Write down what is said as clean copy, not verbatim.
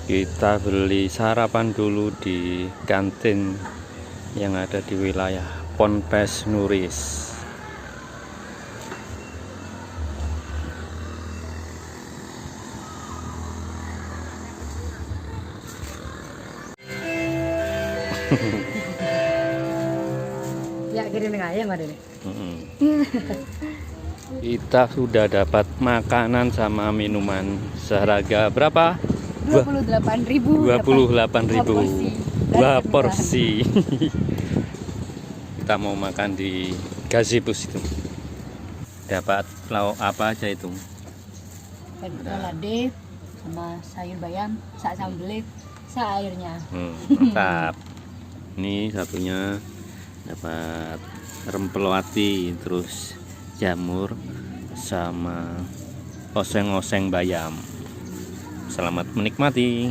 Kita beli sarapan dulu di kantin yang ada di wilayah Ponpes Nuris. Ya kirim ayam ada nih. Kita sudah dapat makanan sama minuman seharga berapa? 28.000. 28.000. 2 porsi. Kita mau makan di gazebus itu. Dapat lauk apa aja itu? Lade sama sayur bayam, sambel, airnya. Mantap. Ini satunya dapat rempelwati, terus jamur sama oseng-oseng bayam. Selamat menikmati.